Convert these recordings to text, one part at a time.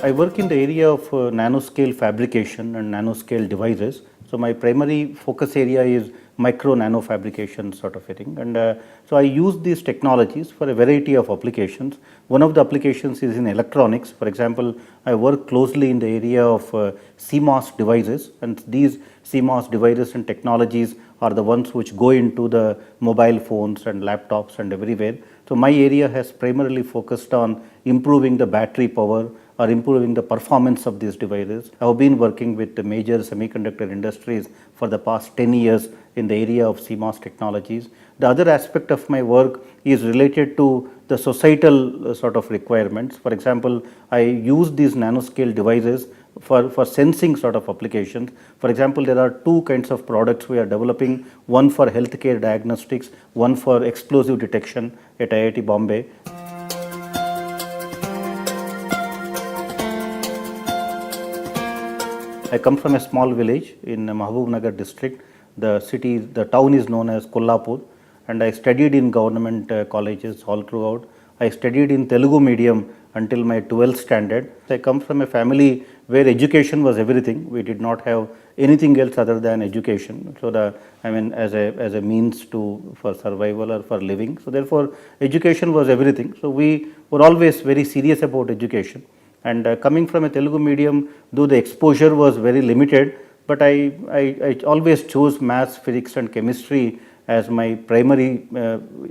I work in the area of nanoscale fabrication and nanoscale devices. So my primary focus area is micro nano fabrication sort of a thing, and so I use these technologies for a variety of applications. One of the applications is in electronics. For example, I work closely in the area of CMOS devices, and these CMOS devices and technologies are the ones which go into the mobile phones and laptops and everywhere. So my area has primarily focused on improving the battery power or improving the performance of these devices. I have been working with the major semiconductor industries for the past 10 years in the area of CMOS technologies. The other aspect of my work is related to the societal sort of requirements. For example, I use these nanoscale devices for sensing sort of applications. For example, there are two kinds of products we are developing, one for healthcare diagnostics, one for explosive detection at IIT Bombay. I come from a small village in Mahabubnagar district. The town is known as Kolhapur, and I studied in government colleges all throughout. I studied in Telugu medium until my 12th standard. I come from a family where education was everything. We did not have anything else other than education. So as a means for survival or for living. So therefore, education was everything. So we were always very serious about education. And coming from a Telugu medium, though the exposure was very limited, but I always chose maths, physics and chemistry as my primary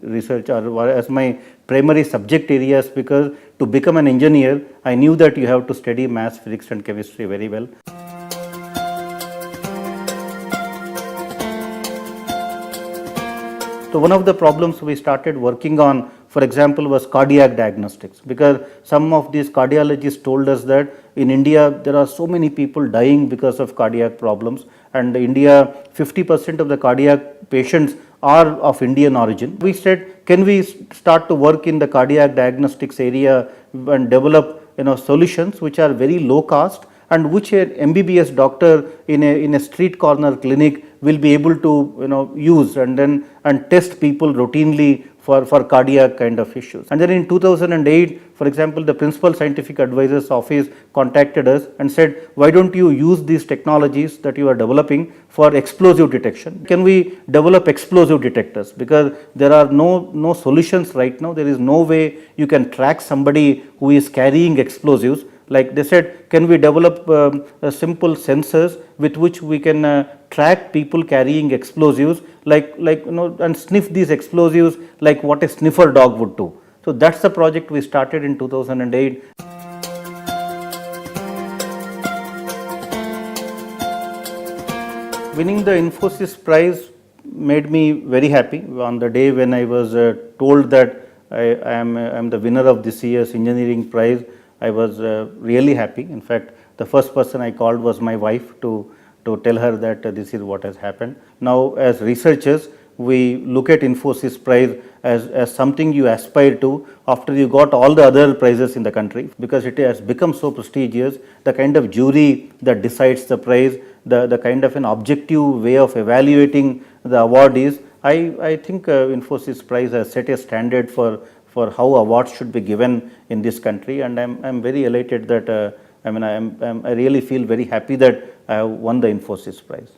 research or as my primary subject areas, because to become an engineer, I knew that you have to study maths, physics and chemistry very well. So one of the problems we started working on, for example, was cardiac diagnostics, because some of these cardiologists told us that in India there are so many people dying because of cardiac problems, and in India 50% of the cardiac patients are of Indian origin. We said, can we start to work in the cardiac diagnostics area and develop solutions which are very low cost and which an MBBS doctor in a street corner clinic will be able to use and test people routinely for cardiac kind of issues. And then in 2008, for example, the Principal Scientific Advisor's Office contacted us and said, why don't you use these technologies that you are developing for explosive detection? Can we develop explosive detectors? Because there are no solutions right now. There is no way you can track somebody who is carrying explosives. Like they said, can we develop simple sensors with which we can track people carrying explosives, and sniff these explosives like what a sniffer dog would do. So that's the project we started in 2008. Winning the Infosys prize made me very happy. On the day when I was told that I am the winner of this year's engineering prize, I was really happy. In fact, the first person I called was my wife to tell her that this is what has happened. Now, as researchers, we look at Infosys prize as something you aspire to after you got all the other prizes in the country, because it has become so prestigious. The kind of jury that decides the prize, the kind of an objective way of evaluating the awardees, I think Infosys prize has set a standard for how awards should be given in this country, and I'm very elated that I really feel very happy that I have won the Infosys prize.